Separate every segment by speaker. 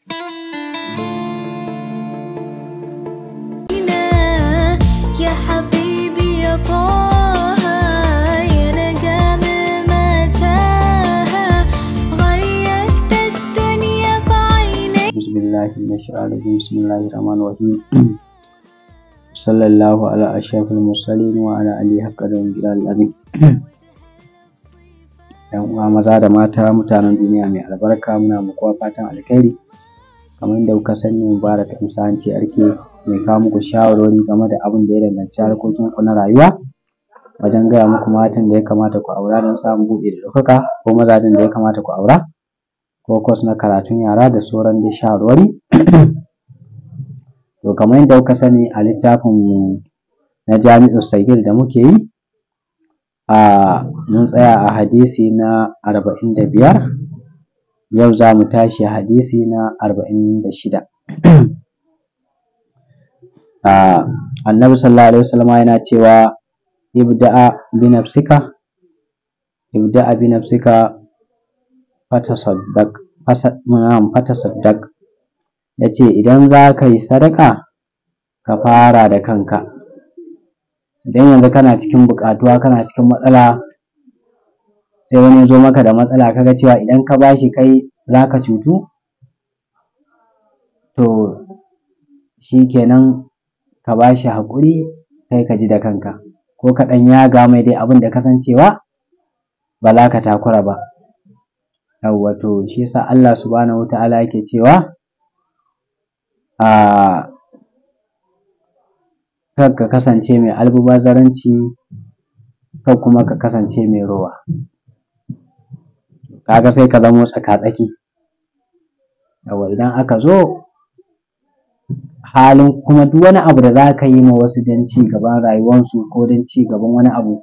Speaker 1: يا حبيبي يا طه يا نجم متاهة غيرت الدنيا في عيني.
Speaker 2: بسم الله من الشيطان الرجيم. بسم الله الرحمن الرحيم. صلى الله على أشرف المرسلين وعلى آله حق قدره العظيم. Yan uwa maza da mata, mutanen duniya mai albarka, muna muku fatan alkhairi. Kamar yadda kuka sani, Mubarak Musa Arke mai kawo muku shawarwari game da abin da ya danganci harkokin ku na rayuwa, wajen gaya muku matan da ya kamata ku aura don samun buɗe da ɗaukaka, ko mazajen da ya kamata ku aura, ko kwas na karatun yara da sauran dai shawarwari. To kamar yadda kuka sani, a littafin mu na Jami'u Sagir da muke yi, mun tsaya a hadisi na 45, yau za mu tashi hadisi na 46. Annabi sallallahu alaihi wasallam yana cewa ibda'a bi nafsika fatasaddaq. Yace idan za ka yi sadaka ka fara da kanka. Idan yanzu kana cikin buƙatuwa, kana cikin matsala, sai wani zo maka da matsala, kaga cewa idan ka bashi kai za ka cutu, to shikenan ka bashi haƙuri, kai ka ji da kanka, ko ka ɗan yaga mai dai abin da kasancewa ba za ka takura ba. Yawwa, to shi yasa Allah subhanahu wata'ala yake cewa kar ka kasance mai almubazzaranci, kar kuma ka kasance mai rowa. Kaga sai ka zamo tsaka-tsaki. Yawwa, idan aka zo halin kuma duk wani abu da za ka yi ma wasu don ci gaban rayuwarsu ko don ci gaban wani abu,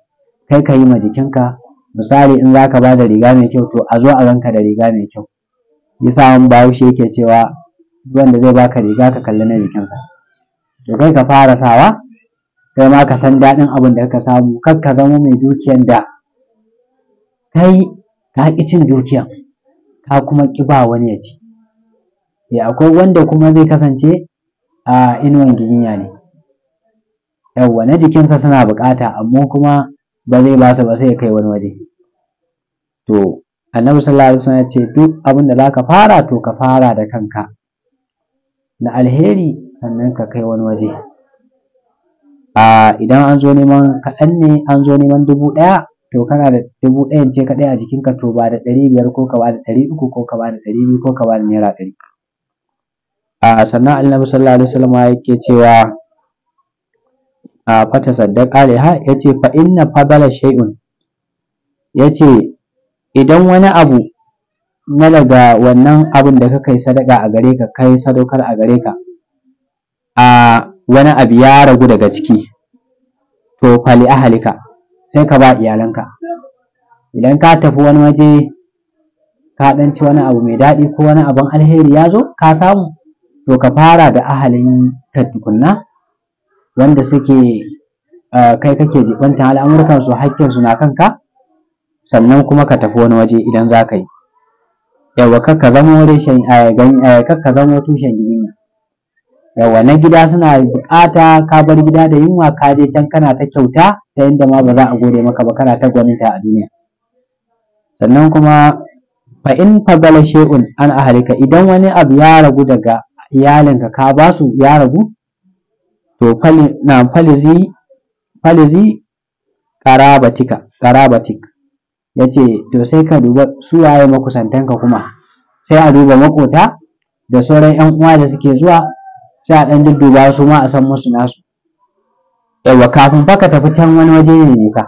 Speaker 2: kai ka yi ma jikinka. Misali, in za ka ba da riga mai kyau, to a zo a ganka da riga mai kyau. Yasa wani Bahaushe yake cewa duk wanda zai baka riga ka kalli na jikinsa. To kai ka fara sawa, kai ma ka san daɗin abin da ka samu, kar ka zama mai dukiyan da kai ka ƙi cin dukiyan, ka kuma ƙi ba wani ya ci. Akwai wanda kuma zai kasance inuwan giginya ne. Yawwa, na jikinsa suna buƙata, amma kuma ba zai ba su ba, sai ya kai wani waje. To Annabi sallallahu alaihi wasallam ya ce duk abin da za ka fara, to ka fara da kanka na alheri, sannan ka kai wani waje. Idan an zo neman kaɗan ne, an zo neman 1000, to kana da 1000 ce kaɗai a jikinka, to ba da 500 ko ka ba da 300 ko ka ba da 200 ko ka ba da naira 100. Sannan Annabi sallallahu alaihi wasallam yake cewa fatasaddaq alaiha, yace fa inna fadala shay'un, yace idan wani abu na daga wannan abin da ka kai sadaka a gare ka, kai sadaukar a gare ka, wani abu ya ragu daga ciki, to fali ahalika, sai ka ba iyalanka. Idan ka tafi wani waje ka ɗan ci wani abu mai daɗi ko wani abin alheri ya zo ka samu, to ka fara da ahalin ka tukunna, wanda suke kai kake jibantan al'amuran su, hakkin su na kanka, sannan kuma ka tafi wani waje idan za ka yi. Yawwa, kar ka zamo tushen giginya. Yawwa, na gida suna buƙata, ka bar gida da yunwa, ka je can kana ta kyauta, ta yadda ma ba za a gode maka ba, kana ta gwaninta a duniya. Sannan kuma fa in fadala shay'un an ahlika, idan wani abu ya ragu daga iyalinka, ka ba su ya ragu, to falizi karabatik, yace to sai ka duba su waye makusantanka, kuma sai a duba makota da sauran yan uwa da suke zuwa, sai a ɗan dudduba su ma a san musu nasu. Yawwa, kafin fa ka tafi can wani waje ne nisa.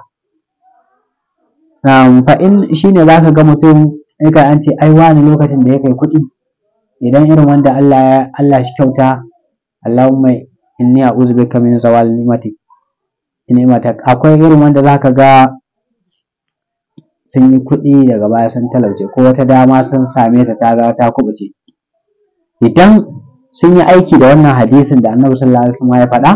Speaker 2: Fa in shine zaka ga mutum an ce ai wani lokacin da ya kai kuɗi, idan irin wanda Allah shi kyauta, Allahumma inni a'udhu bika min zawal ni'matik, akwai irin wanda zaka ga sun yi kuɗi daga baya sun talauce, ko wata dama sun same ta kubuce. Idan sun yi aiki da wannan hadisin da Annabi sallallahu alaihi wasallam ya faɗa,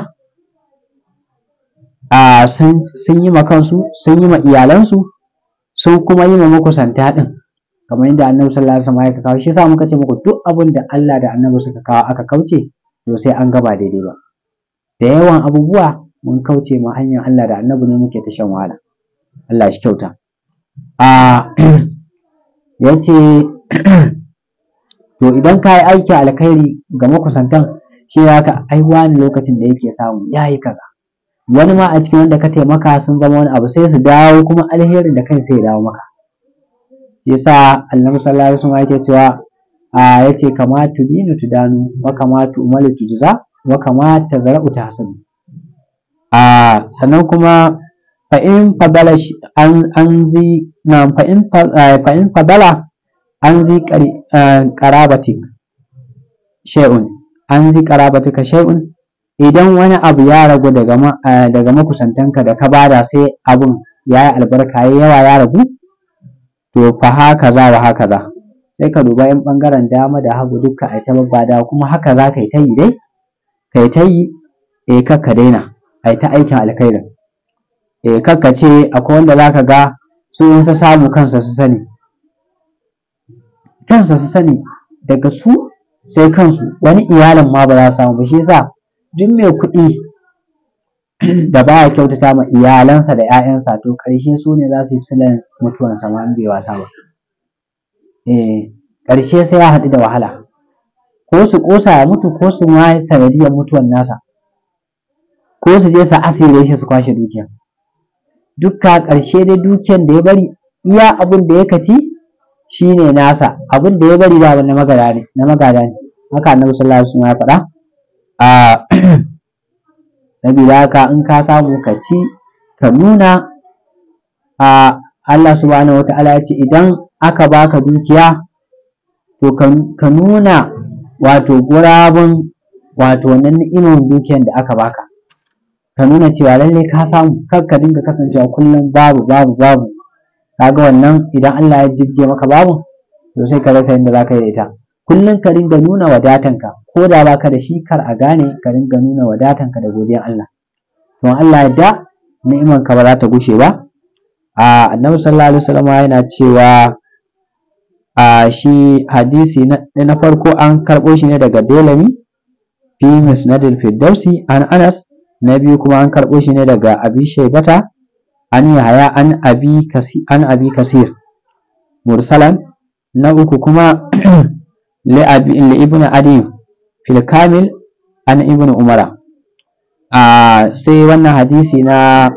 Speaker 2: sun yi ma kansu, sun yi ma iyalansu, sun kuma yi ma makusanta ɗin, kamar yadda annabi sallallahu alaihi wasallam ya kawo shi yasa muka ce muku duk abin da Allah da annabi suka kawo aka kauce to sai an gaba daidai ba da yawan abubuwa mun kauce ma hanyar Allah da annabi ne muke ta shan wahala Allah shi kyauta yace to idan ka yi aiki alkhairi ga makusantan shi haka ai wani lokacin da yake samu yayi kaza wani ma a cikin wanda ka taimaka sun zama wani abu sai su dawo kuma alherin da kai sai ya dawo maka yasa annabi sallallahu alaihi wasallam yake cewa yace kama tudinu tudanu wa kama tu'malu tujza wa kama tazra'u tahsadu sannan kuma fa in fadala fa in fadala an zi qarabatik shay'un an zi qarabatika shay'un idan wani abu ya ragu daga makusantanka da ka bada sai abun yayi albarka yayi yawa ya ragu to fa haka za wa haka za sai ka duba yan bangaren dama da hagu duka ai ta babbada kuma haka za kai ta yi dai kai ta yi kakka daina ai ta aikin alkhairin kakka ce akwai wanda zaka ga su in su samu kansa su sani daga su sai kansu wani iyalin ma ba za su samu ba shi yasa duk mai kuɗi da baya kyautata ma iyalansa da 'ya'yansa to ƙarshe su ne za su yi silar mutuwansa ma in bai wasa ba ƙarshe sai ya haɗu da wahala ko su ƙosa ya mutu ko su ma sanadiyar mutuwan nasa ko su je su asire shi su kwashe dukiya dukka ƙarshe dai dukiyan da ya bari iya abin da ya kaci shine nasa abin da ya bari da na magada ne haka annabi sallallahu alaihi wasallam ya faɗa sabida haka in ka samu ka ci ka nuna Allah subhanahu wata'ala ya ce idan aka baka dukiya to ka nuna wato gurabun wato wannan ni'imar dukiyan da aka baka ka nuna cewa lalle ka samu kar ka dinga kasancewa kullum babu kaga wannan idan Allah ya jibge maka babu to sai ka rasa inda zaka yi ita kullum ka dinga nuna wadatanka ko da baka da shi kar a gane ka dinga nuna wadatanka da godiyar Allah don Allah ya da ni'imar ka ba za ta gushe ba annabi sallallahu alaihi wasallam yana cewa shi hadisi na farko an karɓo shi ne daga Delami fi Musnadil Firdausi an Anas na biyu kuma an karɓo shi ne daga Abi Shaybata an Yahya an Abi Kasir mursalan na uku kuma li ibn Adi fil Kamil an ibn Umara sai wannan hadisi na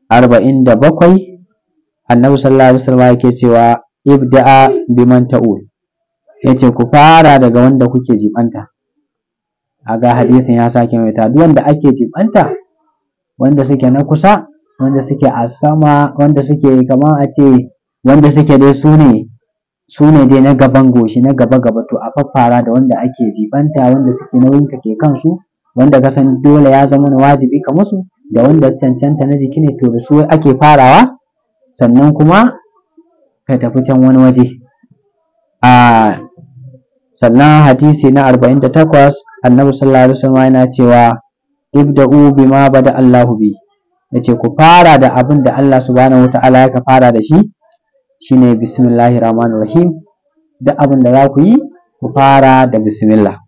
Speaker 2: 47 annabi sallallahu alaihi wasallam yake cewa ibda'a biman ta'ul yace ku fara daga wanda kuke jibanta aga hadisin ya sake mai ta duk wanda ake jibanta wanda suke na kusa wanda suke a sama wanda suke kamar a ce wanda suke dai su ne dai na gaban goshi na gaba to a faffara da wanda ake jibanta wanda suke nauyin ka ke kansu wanda ka san dole ya zama na wajibi ka musu da wanda cancanta na jiki ne to da su ake farawa sannan kuma ka tafi can wani waje sannan hadisi na 48 annabi sallallahu alaihi wasallam yana cewa ibda'u bima bada Allahu bi yace ku fara da abin da Allah subhanahu wataala ya fara da shi shine bismillahir rahmanir rahim da abin da za ku yi ku fara da bismillah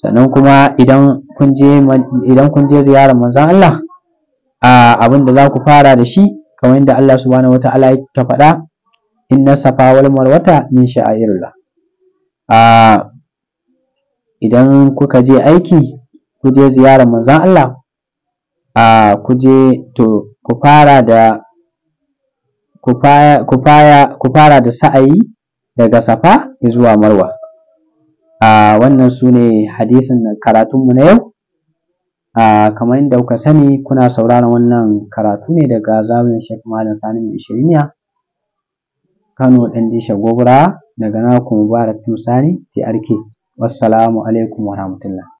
Speaker 2: sannan kuma idan kun je ziyarar manzon Allah abin da za ku fara da shi kamar yadda Allah subhanahu wata'ala ya faɗa inna safa wal marwata min sha'airillah idan kuka je aiki ku je ziyarar manzon Allah ku je to ku fara da sa'ayi daga safa zuwa marwa wannan sune hadisin karatunmu na yau kamar yadda kuka sani kuna sauraron wannan karatu ne daga zawiyar Sheikh Malam Sani mai Ishiriniya Kano ɗan Disha Gobra daga naku Mubarak Sani TRK wassalamu alaikum warahmatullahi